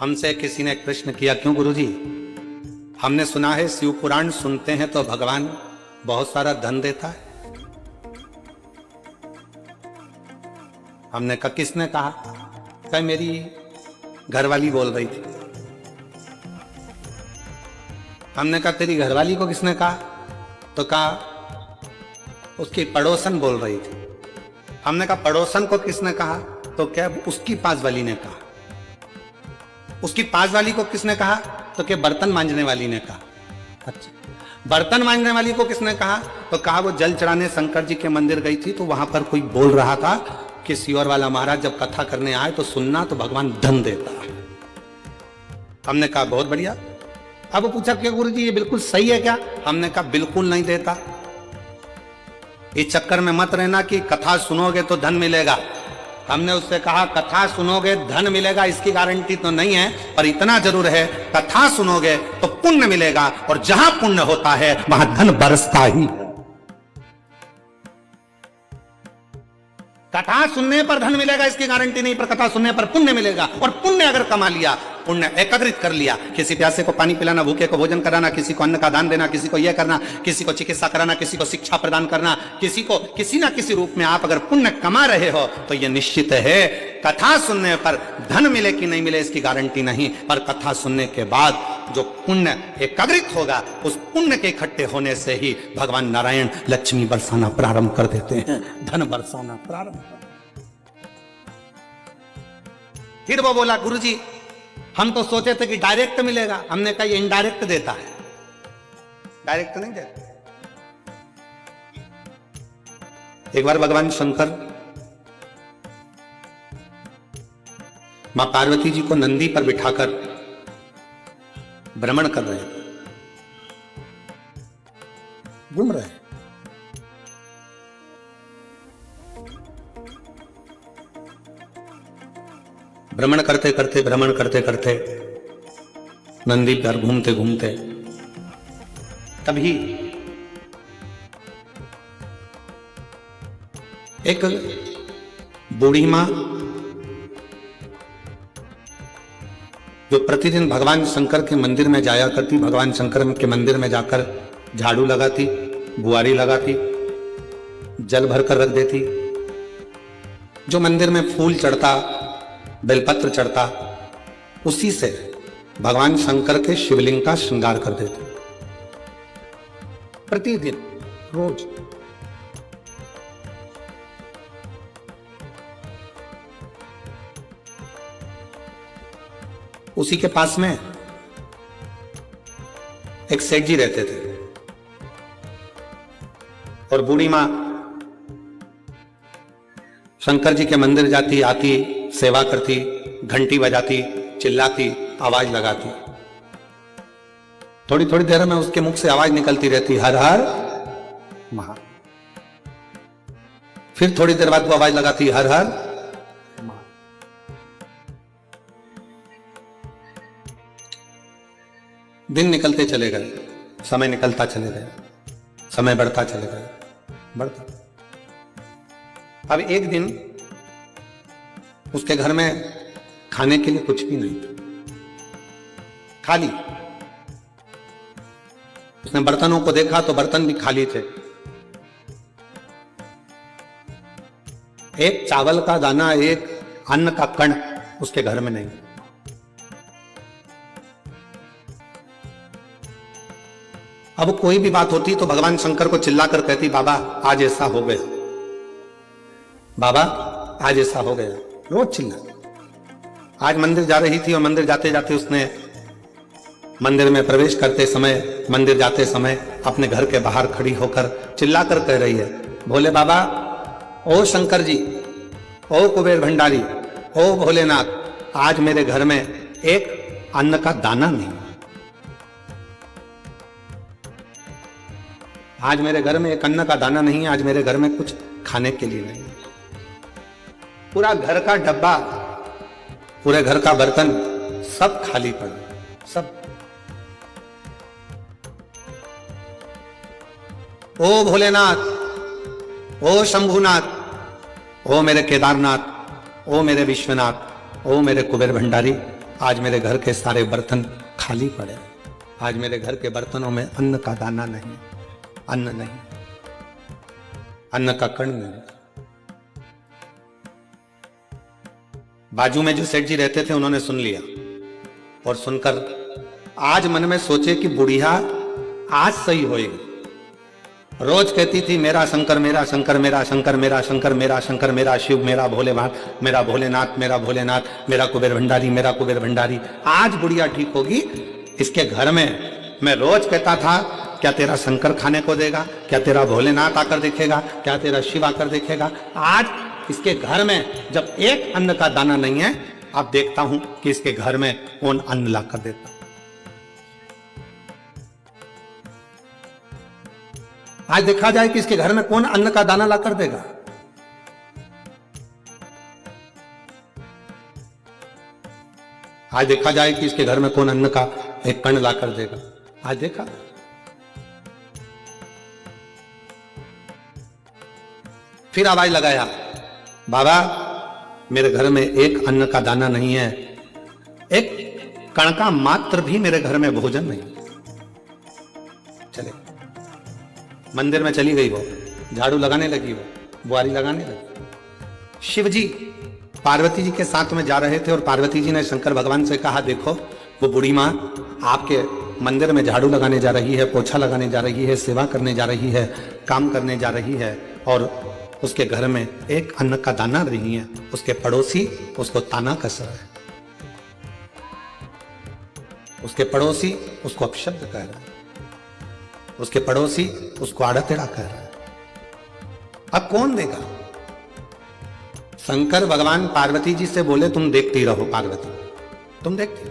हमसे किसी ने एक प्रश्न किया, क्यों गुरुजी, हमने सुना है शिव पुराण सुनते हैं तो भगवान बहुत सारा धन देता है। हमने कहा किसने कहा? कहा मेरी घरवाली बोल रही थी। हमने कहा तेरी घरवाली को किसने कहा? तो कहा उसकी पड़ोसन बोल रही थी। हमने कहा पड़ोसन को किसने कहा? तो क्या उसकी पास वाली ने कहा। उसकी पास वाली को किसने कहा? तो क्या बर्तन मांजने वाली ने कहा। अच्छा, बर्तन मांजने वाली को किसने कहा? तो कहा वो जल चढ़ाने शंकर जी के मंदिर गई थी तो वहां पर कोई बोल रहा था कि सियोर वाला महाराज जब कथा करने आए तो सुनना तो भगवान धन देता है। हमने कहा बहुत बढ़िया। अब वो पूछा क्या गुरुजी ये बिल्कुल सही है क्या? हमने कहा बिल्कुल नहीं देता। इस चक्कर में मत रहना कि कथा सुनोगे तो धन मिलेगा। हमने उससे कहा कथा सुनोगे धन मिलेगा इसकी गारंटी तो नहीं है, पर इतना जरूर है कथा सुनोगे तो पुण्य मिलेगा, और जहां पुण्य होता है वहां धन बरसता ही है। कथा सुनने पर धन मिलेगा इसकी गारंटी नहीं, पर कथा सुनने पर पुण्य मिलेगा। और पुण्य अगर कमा लिया, पुण्य एकत्रित कर लिया, किसी प्यासे को पानी पिलाना, भूखे को भोजन कराना, किसी को अन्न का दान देना, किसी को यह करना, किसी को चिकित्सा कराना, किसी को शिक्षा प्रदान करना, किसी को किसी ना किसी रूप में आप अगर पुण्य कमा रहे हो तो यह निश्चित है कथा सुनने पर धन मिले कि नहीं मिले इसकी गारंटी नहीं, पर कथा सुनने के बाद जो पुण्य एकत्रित होगा उस पुण्य के इकट्ठे होने से ही भगवान नारायण लक्ष्मी बरसाना प्रारंभ कर देते हैं, धन बरसाना प्रारंभ कर। फिर वो बोला गुरुजी हम तो सोचे थे कि डायरेक्ट मिलेगा। हमने कहा ये इनडायरेक्ट देता है, डायरेक्ट नहीं देता। एक बार भगवान शंकर मां पार्वती जी को नंदी पर बिठाकर भ्रमण कर रहे थे, घूम रहे। भ्रमण करते करते नंदी पर घूमते घूमते तभी एक बूढ़ी मां जो प्रतिदिन भगवान शंकर के मंदिर में जाया करती, भगवान शंकर के मंदिर में जाकर झाड़ू लगाती, बुआरी लगाती, जल भरकर रख देती, जो मंदिर में फूल चढ़ता, बेलपत्र चढ़ता, उसी से भगवान शंकर के शिवलिंग का श्रृंगार कर देते प्रतिदिन रोज। उसी के पास में एक सेठ जी रहते थे और बूढ़ी मां शंकर जी के मंदिर जाती, आती, सेवा करती, घंटी बजाती, चिल्लाती, आवाज लगाती। थोड़ी थोड़ी देर में उसके मुख से आवाज निकलती रहती हर हर महा। फिर थोड़ी देर बाद वो आवाज लगाती हर हर महा। दिन निकलते चले गए, समय निकलता चले गए, समय बढ़ता चले गए, बढ़ता। अब एक दिन उसके घर में खाने के लिए कुछ भी नहीं था, खाली। उसने बर्तनों को देखा तो बर्तन भी खाली थे। एक चावल का दाना, एक अन्न का कण उसके घर में नहीं। अब कोई भी बात होती तो भगवान शंकर को चिल्लाकर कहती बाबा आज ऐसा हो गया, बाबा आज ऐसा हो गया, रोज चिल्ला। आज मंदिर जा रही थी और मंदिर जाते जाते उसने मंदिर में प्रवेश करते समय, मंदिर जाते समय अपने घर के बाहर खड़ी होकर चिल्लाकर कह रही है, भोले बाबा, ओ शंकर जी, ओ कुबेर भंडारी, ओ भोलेनाथ, आज मेरे घर में एक अन्न का दाना नहीं, आज मेरे घर में एक अन्न का दाना नहीं, आज मेरे घर में कुछ खाने के लिए नहीं। पूरा घर का डब्बा, पूरे घर का बर्तन सब खाली पड़ा, सब। ओ भोलेनाथ, ओ शंभुनाथ, ओ मेरे केदारनाथ, ओ मेरे विश्वनाथ, ओ मेरे कुबेर भंडारी, आज मेरे घर के सारे बर्तन खाली पड़े, आज मेरे घर के बर्तनों में अन्न का दाना नहीं, अन्न नहीं, अन्न का कण नहीं। बाजू में जो सेठ जी रहते थे उन्होंने सुन लिया और सुनकर आज मन में सोचे कि बुढ़िया आज सही होएगी। रोज कहती थी मेरा शंकर मेरा शंकर मेरा शंकर मेरा शंकर मेरा शंकर मेरा शिव मेरा भोलेनाथ मेरा भोलेनाथ मेरा भोलेनाथ मेरा कुबेर भंडारी मेरा कुबेर भंडारी। आज बुढ़िया ठीक होगी। इसके घर में मैं रोज कहता था क्या तेरा शंकर खाने को देगा, क्या तेरा भोलेनाथ आकर देखेगा, क्या तेरा शिव आकर देखेगा। आज इसके घर में जब एक अन्न का दाना नहीं है, अब देखता हूं कि इसके घर में कौन अन्न लाकर देता। आज देखा जाए कि इसके घर में कौन अन्न का दाना लाकर देगा। आज देखा जाए कि इसके घर में कौन अन्न का एक कण लाकर देगा। आज देखा। फिर आवाज लगाया, बाबा मेरे घर में एक अन्न का दाना नहीं है, एक कण का मात्र भी मेरे घर में भोजन नहीं। चले मंदिर में चली गई वो, झाड़ू लगाने लगी, वो बुआरी लगाने लगी। शिव जी पार्वती जी के साथ में जा रहे थे और पार्वती जी ने शंकर भगवान से कहा देखो वो बूढ़ी माँ आपके मंदिर में झाड़ू लगाने जा रही है, पोछा लगाने जा रही है, सेवा करने जा रही है, काम करने जा रही है और उसके घर में एक अन्न का दाना नहीं है। उसके पड़ोसी उसको ताना कस रहा है, उसके पड़ोसी उसको अपशब्द कह रहा है, उसके पड़ोसी उसको आड़ा टेढ़ा कह रहा है। अब कौन देगा? शंकर भगवान पार्वती जी से बोले तुम देखती रहो पार्वती, तुम देखती।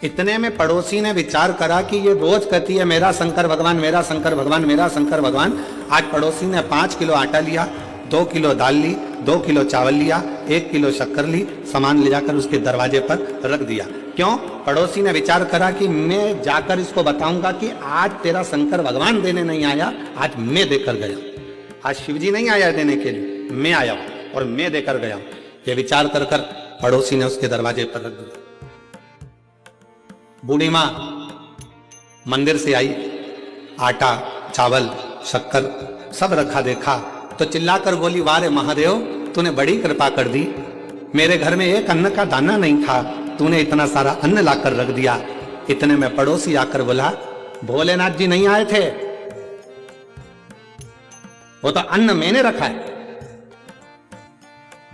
इतने में पड़ोसी ने विचार करा कि ये रोज कहती है मेरा शंकर भगवान मेरा शंकर भगवान मेरा शंकर भगवान। आज पड़ोसी ने 5 किलो आटा लिया, 2 किलो दाल ली, 2 किलो चावल लिया, 1 किलो शक्कर ली, सामान ले जाकर उसके दरवाजे पर रख दिया। क्यों? पड़ोसी ने विचार करा कि मैं जाकर इसको बताऊंगा कि आज तेरा शंकर भगवान देने नहीं आया, आज मैं देकर गया। आज शिवजी नहीं आया देने के लिए, मैं आया और मैं देकर गया। ये विचार कर कर पड़ोसी ने उसके दरवाजे पर रख दिया। बूढ़ी मां मंदिर से आई, आटा चावल शक्कर सब रखा देखा तो चिल्लाकर बोली वाह रे महादेव तूने बड़ी कृपा कर दी, मेरे घर में एक अन्न का दाना नहीं था, तूने इतना सारा अन्न लाकर रख दिया। इतने में पड़ोसी आकर बोला भोलेनाथ जी नहीं आए थे, वो तो अन्न मैंने रखा है।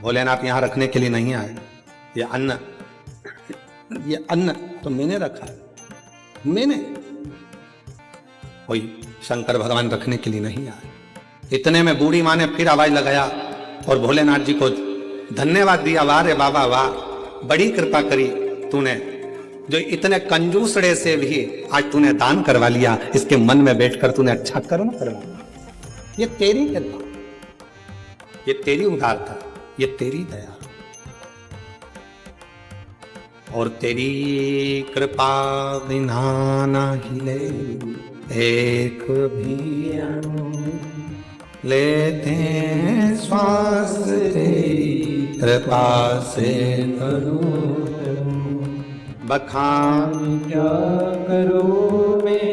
भोलेनाथ यहां रखने के लिए नहीं आए, ये अन्न तो मैंने रखा है, मैंने, कोई शंकर भगवान रखने के लिए नहीं आए। इतने में बूढ़ी माँ ने फिर आवाज लगाया और भोलेनाथ जी को धन्यवाद दिया, वाह रे बाबा वाह, बड़ी कृपा करी तूने, जो इतने कंजूसड़े से भी आज तूने दान करवा लिया, इसके मन में बैठकर तूने अच्छा कर्म करवा। ये तेरी कृपा, ये तेरी उदारता, ये तेरी दया और तेरी कृपा बिना ना हिले एक भी अणु, लेते श्वास तेरी कृपा से करूं बखान क्या करूं मैं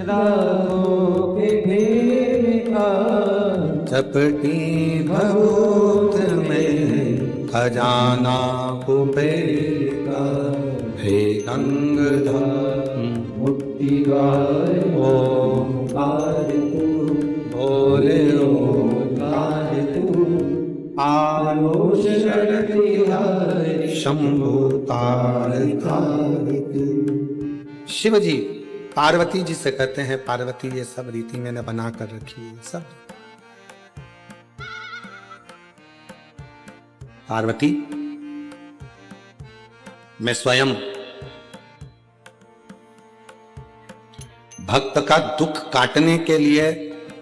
राहों के घेर का, चपटी भभूत में खजाना कुबेर का, हे गंगाधर मुक्ति गाय ओंकार तू, बोले ओंकार तू, आलोष शक्ति शंभु तार तू। शिव जी पार्वती जी से कहते हैं पार्वती ये सब रीति मैंने बना कर रखी है सब। पार्वती मैं स्वयं भक्त का दुख काटने के लिए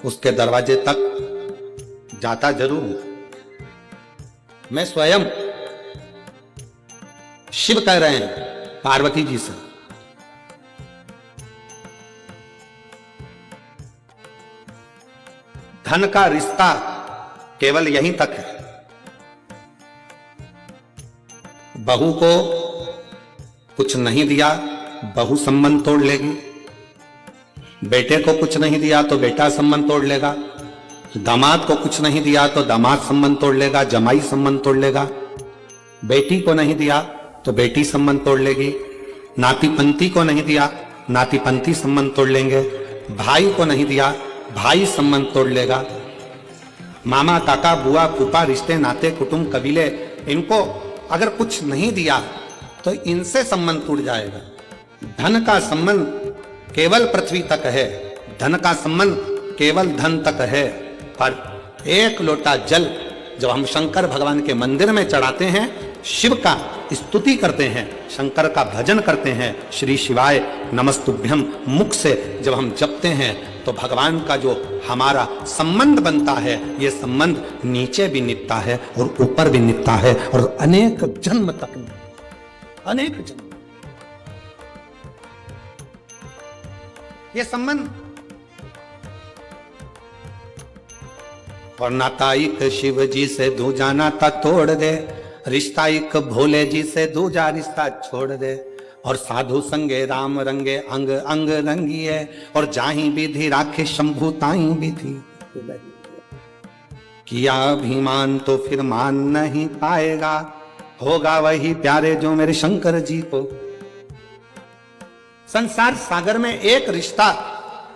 उसके दरवाजे तक जाता जरूर हूं। मैं स्वयं, शिव कह रहे हैं पार्वती जी से, धन का रिश्ता केवल यहीं तक है। बहू को कुछ नहीं दिया, बहू संबंध तोड़ लेगी। बेटे को कुछ नहीं दिया तो बेटा संबंध तोड़ लेगा। दामाद को कुछ नहीं दिया तो दामाद संबंध तोड़ लेगा, जमाई संबंध तोड़ लेगा। बेटी को नहीं दिया तो बेटी संबंध तोड़ लेगी। नातीपंती को नहीं दिया, नातीपंती संबंध तोड़ लेंगे। भाई को नहीं दिया, भाई संबंध तोड़ लेगा। मामा, काका, बुआ, फूफा, रिश्ते, नाते, कुटुंब, कबीले, इनको अगर कुछ नहीं दिया तो इनसे संबंध टूट जाएगा। धन का संबंध केवल पृथ्वी तक है, धन का संबंध केवल धन तक है। पर एक लोटा जल जब हम शंकर भगवान के मंदिर में चढ़ाते हैं, शिव का स्तुति करते हैं, शंकर का भजन करते हैं, श्री शिवाय नमस्तुभ्यम मुख से जब हम जपते हैं तो भगवान का जो हमारा संबंध बनता है, ये संबंध नीचे भी निपता है और ऊपर भी निपता है और अनेक जन्म तक, अनेक जन्म ये संबंध। और नाता एक शिव जी से दूजा नाता तोड़ दे, रिश्ता एक भोले जी से दूजा रिश्ता छोड़ दे। और साधु संगे राम रंगे अंग अंग रंगिए, और जाही विधि राखे शंभु ताई विधि। किया अभिमान तो फिर मान नहीं पाएगा, होगा वही प्यारे जो मेरे शंकर जी को। संसार सागर में एक रिश्ता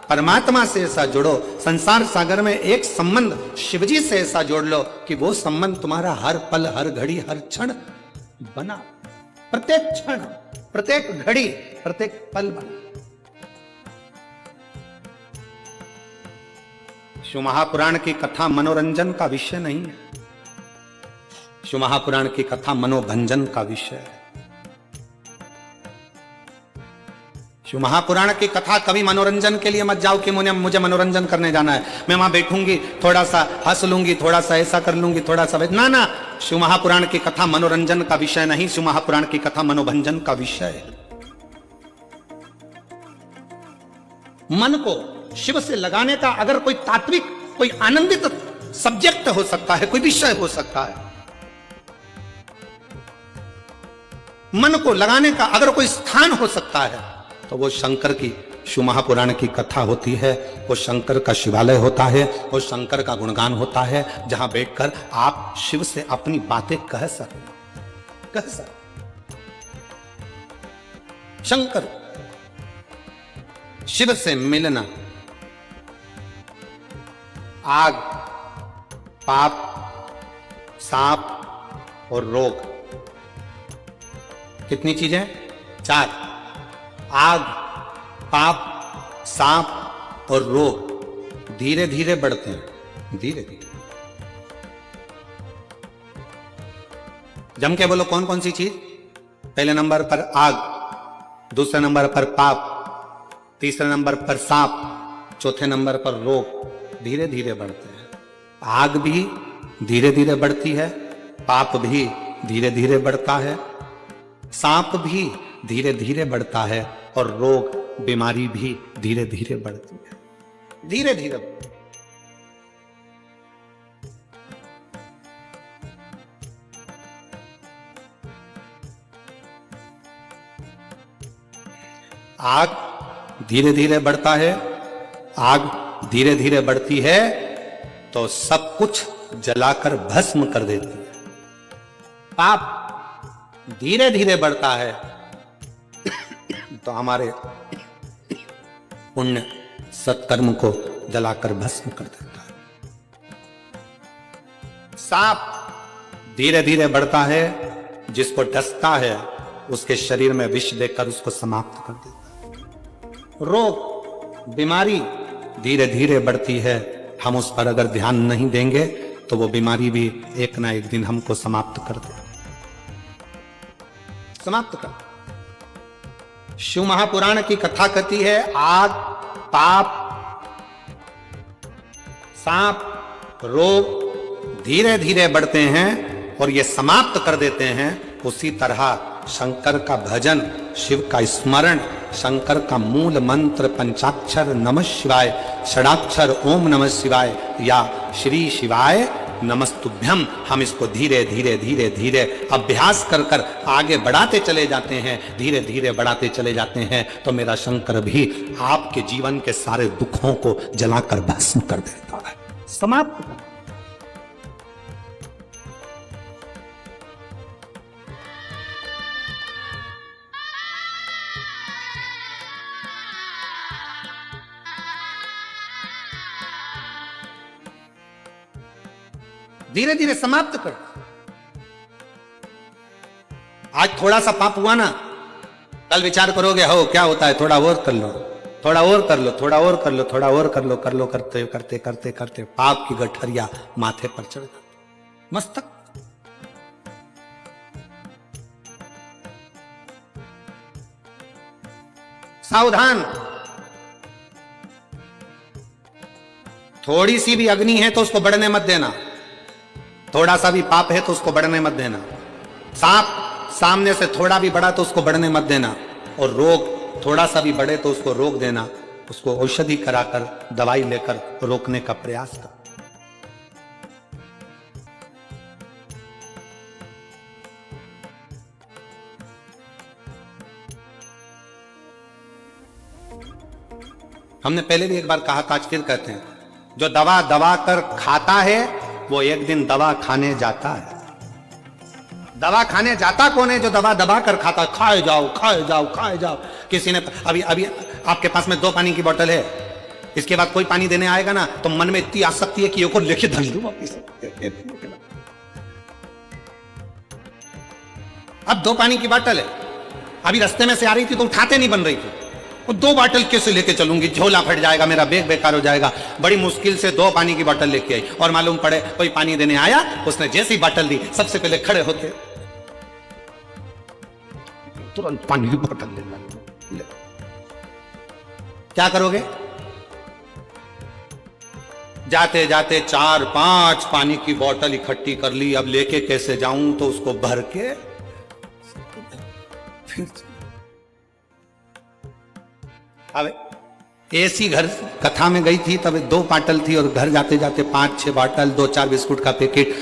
परमात्मा से ऐसा जोड़ो, संसार सागर में एक संबंध शिवजी से ऐसा जोड़ लो कि वो संबंध तुम्हारा हर पल, हर घड़ी, हर क्षण बना, प्रत्येक क्षण, प्रत्येक घड़ी, प्रत्येक पल बना। शिव महापुराण की कथा मनोरंजन का विषय नहीं है, शिव महापुराण की कथा मनोभंजन का विषय है। शिव महापुराण की कथा कभी मनोरंजन के लिए मत जाओ कि मुझे मनोरंजन करने जाना है, मैं वहां बैठूंगी, थोड़ा सा हंस लूंगी, थोड़ा सा ऐसा कर लूंगी, थोड़ा सा ना ना। शिव महापुराण की कथा मनोरंजन का विषय नहीं, शिव महापुराण की कथा मनोभंजन का विषय है। मन को शिव से लगाने का अगर कोई तात्विक, कोई आनंदित सब्जेक्ट हो सकता है, कोई विषय हो सकता है, मन को लगाने का अगर कोई स्थान हो सकता है, तो वो शंकर की शिव महापुराण की कथा होती है। वो शंकर का शिवालय होता है, वो शंकर का गुणगान होता है, जहां बैठकर आप शिव से अपनी बातें कह सकते। शंकर, शिव से मिलना, आग, पाप, सांप और रोग, कितनी चीजें? 4। आग, पाप, सांप और रोग धीरे धीरे बढ़ते हैं, धीरे धीरे। जम के बोलो कौन कौन सी चीज? पहले नंबर पर आग, दूसरे नंबर पर पाप, तीसरे नंबर पर सांप, चौथे नंबर पर रोग धीरे धीरे बढ़ते हैं। आग भी धीरे धीरे बढ़ती है, पाप भी धीरे धीरे बढ़ता है, सांप भी धीरे धीरे बढ़ता है और रोग, बीमारी भी धीरे धीरे बढ़ती है, धीरे धीरे। आग धीरे धीरे बढ़ता है, आग धीरे धीरे बढ़ती है तो सब कुछ जलाकर भस्म कर देती है। पाप धीरे धीरे बढ़ता है तो हमारे पुण्य सत्कर्म को जलाकर भस्म कर देता है। सांप धीरे धीरे बढ़ता है, जिसको डसता है उसके शरीर में विष देकर उसको समाप्त कर देता है। रोग, बीमारी धीरे धीरे बढ़ती है, हम उस पर अगर ध्यान नहीं देंगे तो वो बीमारी भी एक ना एक दिन हमको समाप्त कर दे, समाप्त कर। शिव महापुराण की कथा कहती है आग, पाप, सांप, रोग धीरे धीरे बढ़ते हैं और ये समाप्त कर देते हैं। उसी तरह शंकर का भजन, शिव का स्मरण, शंकर का मूल मंत्र पंचाक्षर नमः शिवाय, षडाक्षर ओम नमः शिवाय या श्री शिवाय नमस्तुभ्यम। हम इसको धीरे धीरे धीरे धीरे अभ्यास कर कर आगे बढ़ाते चले जाते हैं, धीरे धीरे बढ़ाते चले जाते हैं, तो मेरा शंकर भी आपके जीवन के सारे दुखों को जलाकर भस्म कर देता है, समाप्त। धीरे धीरे समाप्त कर। आज थोड़ा सा पाप हुआ ना, कल विचार करोगे हो क्या होता है, थोड़ा और कर लो, थोड़ा और कर लो, थोड़ा और कर लो, थोड़ा और कर लो, कर लो, करते करते करते करते पाप की गठरिया माथे पर चढ़ जाती, मस्तक। सावधान, थोड़ी सी भी अग्नि है तो उसको बढ़ने मत देना, थोड़ा सा भी पाप है तो उसको बढ़ने मत देना। सांप सामने से थोड़ा भी बढ़ा तो उसको बढ़ने मत देना, और रोग थोड़ा सा भी बढ़े तो उसको रोक देना, उसको औषधि कराकर दवाई लेकर रोकने का प्रयास कर। हमने पहले भी एक बार कहा था, आज फिर कहते हैं, जो दवा दबा कर खाता है वो एक दिन दवा खाने जाता है। दवा खाने जाता कौन है? जो दवा दबा कर खाता। खाए जाओ खाए जाओ खाए जाओ। किसी ने अभी अभी आपके पास में 2 पानी की बोतल है, इसके बाद कोई पानी देने आएगा ना तो मन में इतनी आसक्ति है कि ये को लेके धल दूं वापिस। अब 2 पानी की बोतल है, अभी रास्ते में से आ रही थी तो उठाते नहीं बन रही थी, वो 2 बोतल कैसे लेके चलूंगी, झोला फट जाएगा, मेरा बैग बेकार हो जाएगा। बड़ी मुश्किल से 2 पानी की बोतल लेके आई, और मालूम पड़े कोई पानी देने आया, उसने जैसी बोतल दी सबसे पहले खड़े होते तुरंत पानी की बोतल ले। क्या करोगे? जाते जाते 4-5 पानी की बोतल इकट्ठी कर ली, अब लेके कैसे जाऊं, तो उसको भर के फिर अब ऐसी घर कथा में गई थी, तब 2 बोतल थी, और घर जाते जाते 5-6 बोतल, 2-4 बिस्कुट का पैकेट,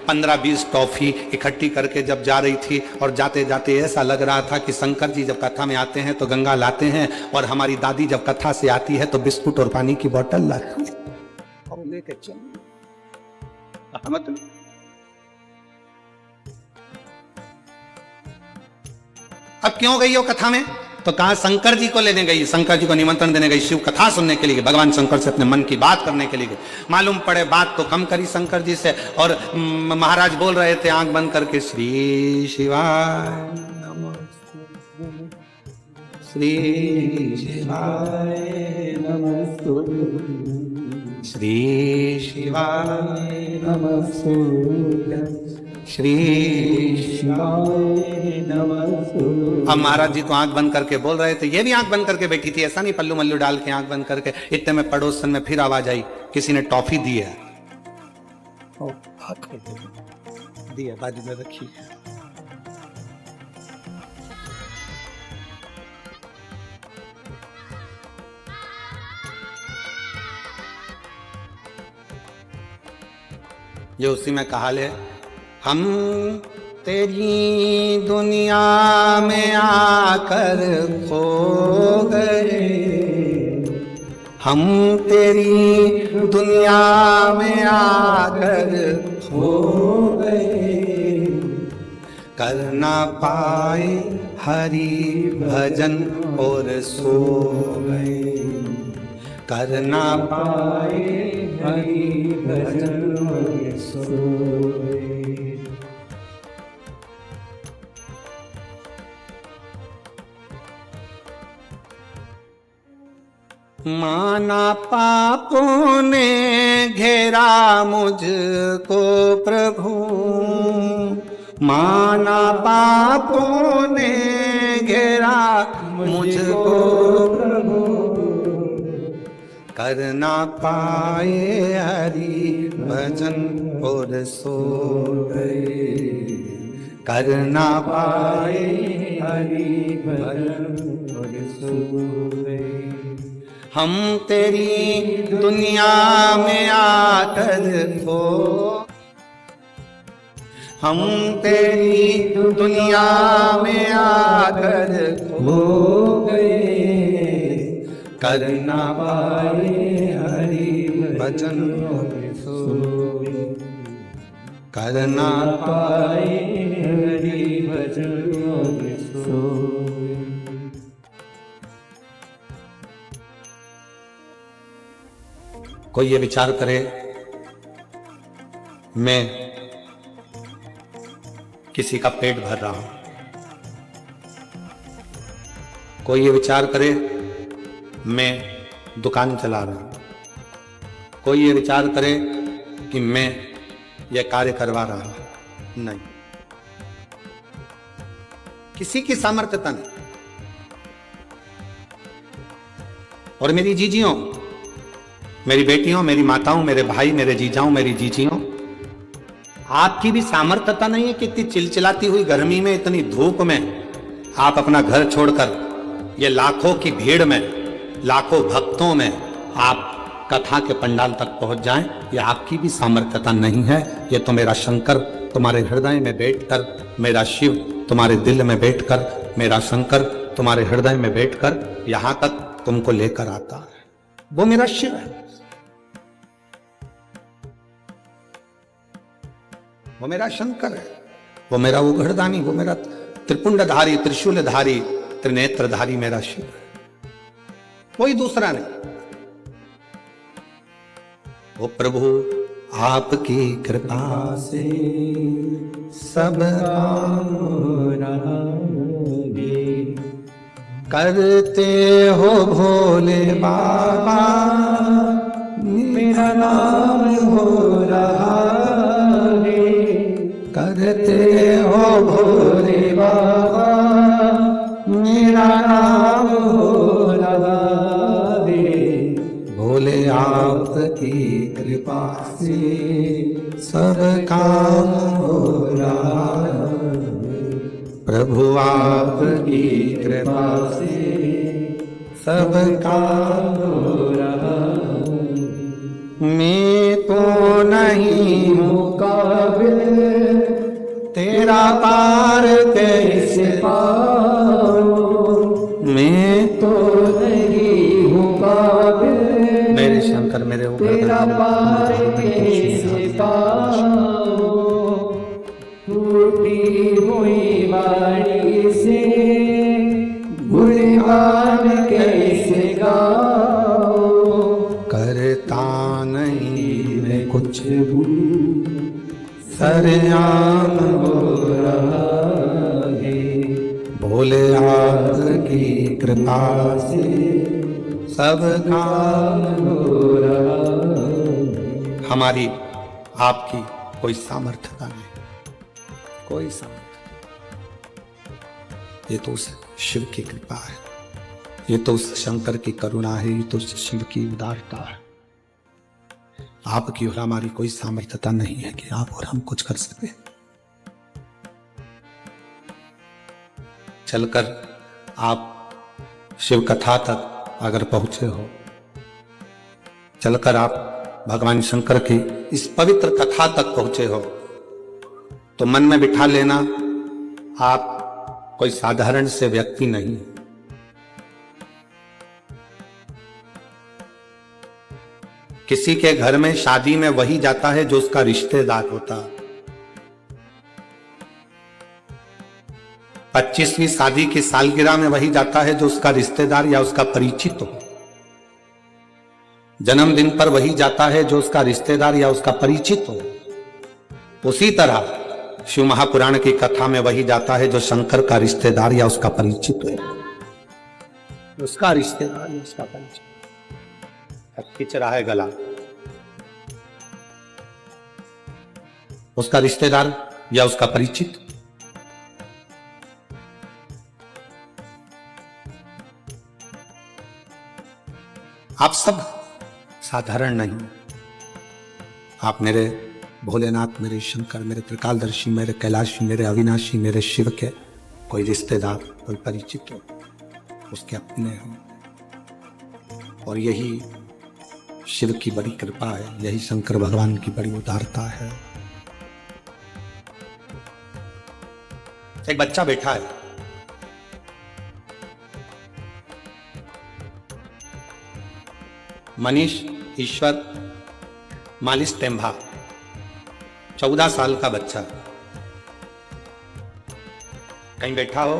15-20 टॉफी इकट्ठी करके जब जा रही थी, और जाते जाते ऐसा लग रहा था कि शंकर जी जब कथा में आते हैं तो गंगा लाते हैं, और हमारी दादी जब कथा से आती है तो बिस्कुट और पानी की बोतल लाती है और लेके चल। अब क्यों गई हो कथा में? तो कहा शंकर जी को लेने गई, शंकर जी को निमंत्रण देने गई, शिव कथा सुनने के लिए, भगवान शंकर से अपने मन की बात करने के लिए। मालूम पड़े बात तो कम करी शंकर जी से, और महाराज बोल रहे थे आंख बंद करके, श्री शिवाय नमः, श्री शिवाय नमः, श्री शिवाय नमः, श्री शिवाय नमः। अब महाराज जी तो आंख बंद करके बोल रहे थे, ये भी आंख बंद करके बैठी थी, ऐसा नहीं पल्लू मल्लू डाल के आंख बंद करके। इतने में पड़ोसन में फिर आवाज आई, किसी ने टॉफी दी है, दी है, बाजू में रखी। ये उसी में कहा ले, हम तेरी दुनिया में आकर खो गए, हम तेरी दुनिया में आकर खो गए, कर ना पाए हरि भजन और सो गए, कर ना पाए हरि भजन और सो गए। माना पापों ने घेरा मुझको प्रभु, माना पापों ने घेरा मुझको प्रभु, कर ना पाए हरि भजन और सो गए, कर ना पाए हरि भजन और सो गए। हम तेरी दुनिया में आकर खो हम तेरी दुनिया में आकर खो गए, कर ना पाए हरि भजन सोए, कर ना पाए हरि भजन सोए। कोई ये विचार करे मैं किसी का पेट भर रहा हूं, कोई ये विचार करे मैं दुकान चला रहा हूं, कोई ये विचार करे कि मैं ये कार्य करवा रहा हूं, नहीं, किसी की सामर्थ्यता नहीं। और मेरी जीजियों, मेरी बेटियों, मेरी माताओं, मेरे भाई, मेरे जीजाओं, मेरी जीजियों, आपकी भी सामर्थ्यता नहीं है कि इतनी चिलचिलाती हुई गर्मी में, इतनी धूप में आप अपना घर छोड़कर ये लाखों की भीड़ में, लाखों भक्तों में आप कथा के पंडाल तक पहुंच जाएं। ये आपकी भी सामर्थ्यता नहीं है। ये तो मेरा शंकर तुम्हारे हृदय में बैठकर, मेरा शिव तुम्हारे दिल में बैठकर, मेरा शंकर तुम्हारे हृदय में बैठकर यहां तक तुमको लेकर आता है। वो मेरा शिव है, वो मेरा शंकर है, वो मेरा उघड़दानी, वो मेरा त्रिपुंडधारी, त्रिशूलधारी, त्रिनेत्रधारी मेरा शिव है, कोई दूसरा नहीं। वो प्रभु आपकी कृपा से सब काम हो रहा है, करते हो भोले बाबा मेरा नाम हो रहा है, करते हो भोले बाबा मेरा नाम हो रहा है, भोले आपकी कृपा से सब काम हो रहा है, प्रभु आपकी कृपा से सब काम हो रहा है। मैं तो नहीं हूँ काबिल तेरा पार कैसे पाऊं, मैं तो नहीं हूँ काबिल मेरे शंकर मेरे तेरा पार कैसे पाऊं, टूटी हुई वाणी से गुणगान कैसे गाऊं, करता नहीं मैं कुछ सरयाम हो रहा है, भोले आपकी कृपा से सब काम हो रहा है। हमारी आपकी कोई सामर्थ्यता नहीं, कोई सामर्थ्य, ये तो उस शिव की कृपा है, ये तो उस शंकर की करुणा है, ये तो उस शिव की उदारता है। आपकी और हमारी कोई सामर्थ्यता नहीं है कि आप और हम कुछ कर सके। चलकर आप शिव कथा तक अगर पहुंचे हो, चलकर आप भगवान शंकर की इस पवित्र कथा तक पहुंचे हो, तो मन में बिठा लेना आप कोई साधारण से व्यक्ति नहीं। किसी के घर में शादी में वही जाता है जो उसका रिश्तेदार होता। 25वीं शादी की सालगिरह में वही जाता है जो उसका रिश्तेदार या उसका परिचित हो। जन्मदिन पर वही जाता है जो उसका रिश्तेदार या उसका परिचित हो। उसी तरह शिव महापुराण की कथा में वही जाता है जो शंकर का रिश्तेदार या उसका परिचित हो। उसका रिश्तेदार या उसका परिचित खिंच रहा है गला, उसका रिश्तेदार या उसका परिचित। आप सब साधारण नहीं, आप मेरे भोलेनाथ, मेरे शंकर, मेरे त्रिकालदर्शी, मेरे कैलाशी, मेरे अविनाशी, मेरे शिव के कोई रिश्तेदार, कोई परिचित हो, उसके अपने हो। और यही शिव की बड़ी कृपा है, यही शंकर भगवान की बड़ी उदारता है। एक बच्चा बैठा है, मनीष ईश्वर मालिश टेम्भा, 14 साल का बच्चा। कहीं बैठा हो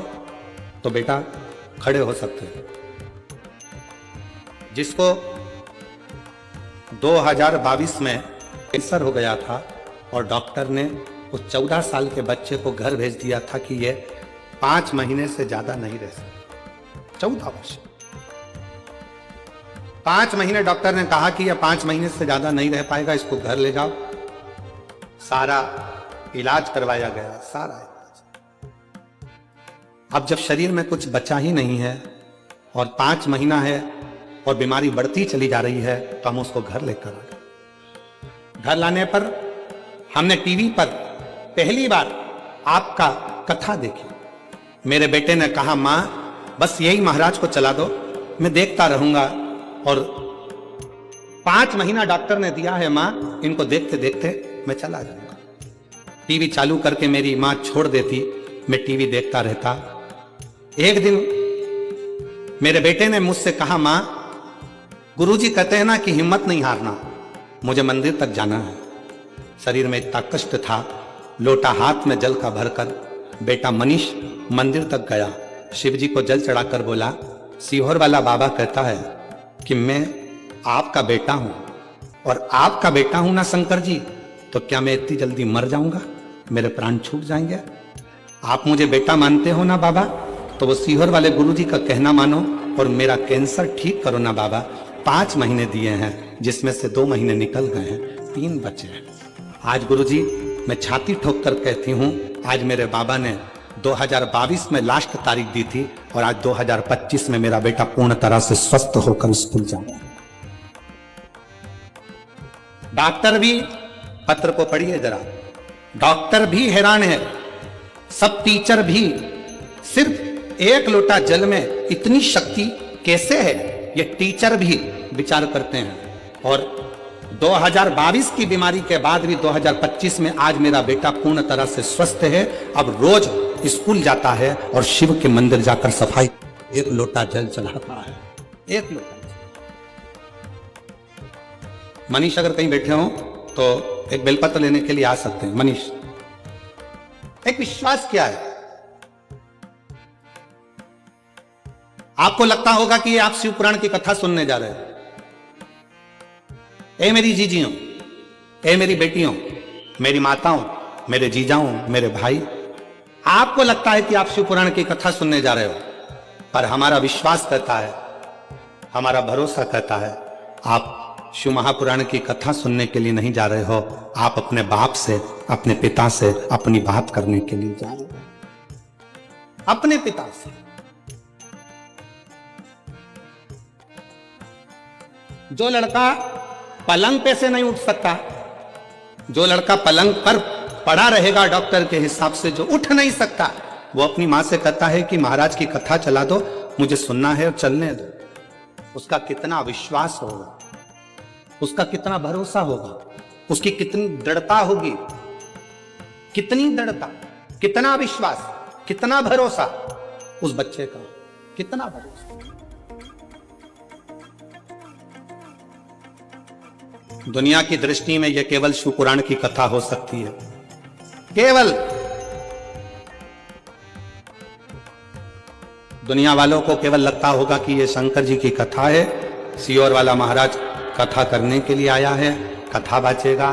तो बेटा खड़े हो सकते हैं। जिसको 2022 में कैंसर हो गया था और डॉक्टर ने उस 14 साल के बच्चे को घर भेज दिया था कि ये 5 महीने से ज्यादा नहीं रह सकता। 14 वर्ष, 5 महीने डॉक्टर ने कहा कि यह 5 महीने से ज्यादा नहीं रह पाएगा, इसको घर ले जाओ। सारा इलाज करवाया गया, सारा इलाज। अब जब शरीर में कुछ बचा ही नहीं है और 5 महीना है और बीमारी बढ़ती चली जा रही है, तो हम उसको घर लेकर आ गए। घर लाने पर हमने टीवी पर पहली बार आपका कथा देखी। मेरे बेटे ने कहा, मां बस यही महाराज को चला दो, मैं देखता रहूंगा। और 5 महीना डॉक्टर ने दिया है मां, इनको देखते देखते मैं चला जाऊंगा। टीवी चालू करके मेरी मां छोड़ देती, मैं टीवी देखता रहता। एक दिन मेरे बेटे ने मुझसे कहा, मां गुरुजी कहते हैं ना कि हिम्मत नहीं हारना, मुझे मंदिर तक जाना है। शरीर में इतना कष्ट था, लोटा हाथ में जल का भरकर बेटा मनीष मंदिर तक गया। शिव जी को जल चढ़ाकर बोला, सीहोर वाला बाबा कहता है कि मैं आपका बेटा हूं और आपका बेटा हूं ना शंकर जी, तो क्या मैं इतनी जल्दी मर जाऊंगा, मेरे प्राण छूट जाएंगे? आप मुझे बेटा मानते हो ना बाबा, तो वो सीहोर वाले गुरुजी का कहना मानो और मेरा कैंसर ठीक करो ना बाबा। 5 महीने दिए हैं, जिसमें से 2 महीने निकल गए हैं, 3 बचे हैं। आज गुरुजी मैं छाती ठोक कर कहती हूं, आज मेरे बाबा ने 2022 में लास्ट तारीख दी थी और आज 2025 में मेरा बेटा पूर्ण तरह से स्वस्थ होकर स्कूल जाएगा। डॉक्टर भी, पत्र को पढ़िए जरा, डॉक्टर भी हैरान है, सब टीचर भी। सिर्फ 1 लोटा जल में इतनी शक्ति कैसे है, ये टीचर भी विचार करते हैं। और 2022 की बीमारी के बाद भी 2025 में आज मेरा बेटा पूर्ण तरह से स्वस्थ है। अब रोज स्कूल जाता है और शिव के मंदिर जाकर सफाई 1 लोटा जल चढ़ाता है, 1 लोटा। मनीष अगर कहीं बैठे हो तो एक बेलपत्र लेने के लिए आ सकते हैं। मनीष, एक विश्वास क्या है? आपको लगता होगा कि आप शिव पुराण की कथा सुनने जा रहे हैं। ए मेरी जीजियों, ए मेरी बेटियों, मेरी माताओं, मेरे जीजाओं, मेरे भाई, आपको लगता है कि आप शिव पुराण की कथा सुनने जा रहे हो, पर हमारा विश्वास कहता है, हमारा भरोसा कहता है, आप शिव महापुराण की कथा सुनने के लिए नहीं जा rहे हो, आप अपने बाप से, अपने पिता से अपनी बात करने के लिए जा रहे हो, अपने पिता से। जो लड़का पलंग पे से नहीं उठ सकता, जो लड़का पलंग पर पड़ा रहेगा डॉक्टर के हिसाब से, जो उठ नहीं सकता, वो अपनी मां से कहता है कि महाराज की कथा चला दो, मुझे सुनना है और चलने दो। उसका कितना विश्वास होगा, उसका कितना भरोसा होगा, उसकी कितनी दृढ़ता होगी, कितनी दृढ़ता, कितना विश्वास, कितना भरोसा उस बच्चे का, कितना भरोसा। दुनिया की दृष्टि में यह केवल शिव पुराण की कथा हो सकती है, केवल। दुनिया वालों को केवल लगता होगा कि यह शंकर जी की कथा है, सीहोर वाला महाराज कथा करने के लिए आया है, कथा बाचेगा,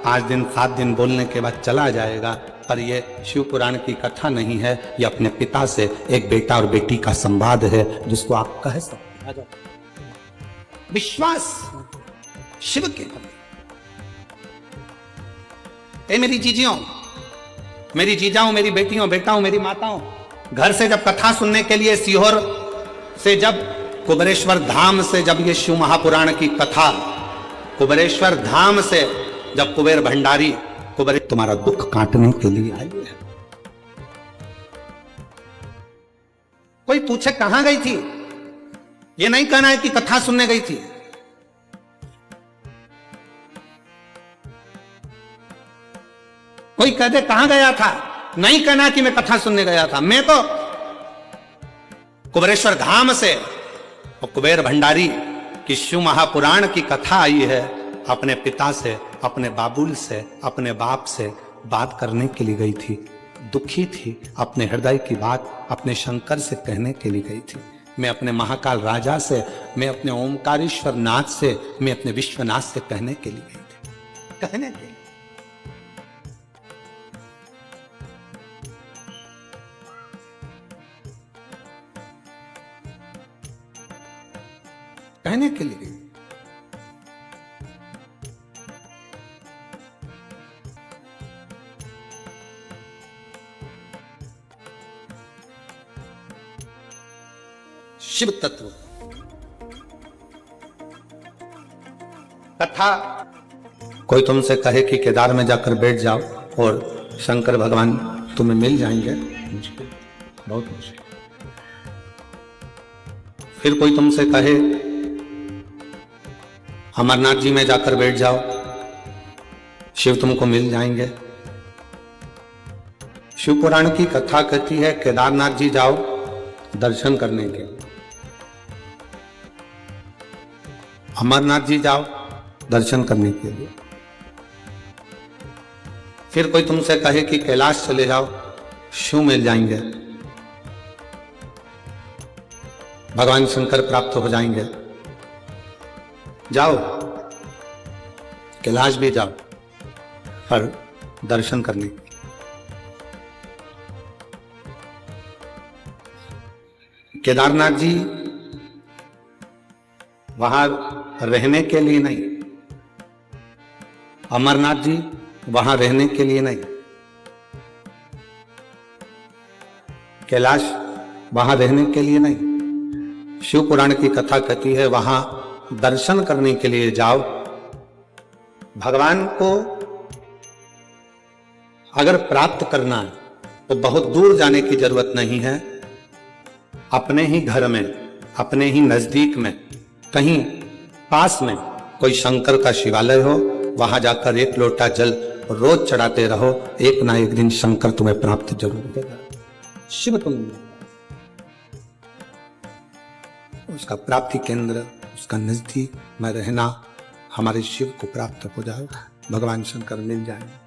5 दिन 7 दिन बोलने के बाद चला जाएगा। पर यह शिव पुराण की कथा नहीं है, यह अपने पिता से एक बेटा और बेटी का संवाद है, जिसको आप कह सकते हैं विश्वास शिव के। ए मेरी जीजियों, मेरी जीजाओं, मेरी बेटियों, बेटाओं, मेरी माताओं, घर से जब कथा सुनने के लिए सीहोर से, जब कुबेरेश्वर धाम से, जब ये शिव महापुराण की कथा कुबेरेश्वर धाम से, जब कुबेर भंडारी कुबेर तुम्हारा दुख काटने के लिए आई है। कोई पूछे कहां गई थी, ये नहीं कहना है कि कथा सुनने गई थी। कोई कह दे कहां गया था, नहीं कहना कि मैं कथा सुनने गया था। मैं तो कुबेरेश्वर धाम से और कुबेर भंडारी की शिव महापुराण की कथा आई है, अपने पिता से, अपने बाबुल से, अपने बाप से बात करने के लिए गई थी। दुखी थी, अपने हृदय की बात अपने शंकर से कहने के लिए गई थी। मैं अपने महाकाल राजा से, मैं अपने ओमकारेश्वर नाथ से, मैं अपने विश्वनाथ से कहने के लिए गई थी। कहने के लिए, कहने के लिए गई। शिव तत्व कथा, कोई तुमसे कहे कि केदार में जाकर बैठ जाओ और शंकर भगवान तुम्हें मिल जाएंगे, बहुत मुश्किल। फिर कोई तुमसे कहे अमरनाथ जी में जाकर बैठ जाओ, शिव तुमको मिल जाएंगे। शिव पुराण की कथा कहती है केदारनाथ जी जाओ दर्शन करने के, अमरनाथ जी जाओ दर्शन करने के लिए। फिर कोई तुमसे कहे कि कैलाश चले जाओ, शिव मिल जाएंगे, भगवान शंकर प्राप्त हो जाएंगे। जाओ कैलाश भी जाओ पर दर्शन करने। केदारनाथ जी वहां रहने के लिए नहीं, अमरनाथ जी वहां रहने के लिए नहीं, कैलाश वहां रहने के लिए नहीं। शिव पुराण की कथा कहती है वहां दर्शन करने के लिए जाओ। भगवान को अगर प्राप्त करना है तो बहुत दूर जाने की जरूरत नहीं है, अपने ही घर में, अपने ही नजदीक में, कहीं पास में कोई शंकर का शिवालय हो, वहां जाकर एक लोटा जल रोज चढ़ाते रहो, एक ना एक दिन शंकर तुम्हें प्राप्त जरूर देगा। शिव तुम उसका प्राप्ति केंद्र, उसका नजदीक में रहना, हमारे शिव को प्राप्त हो जाओ, भगवान शंकर मिल जाएंगे।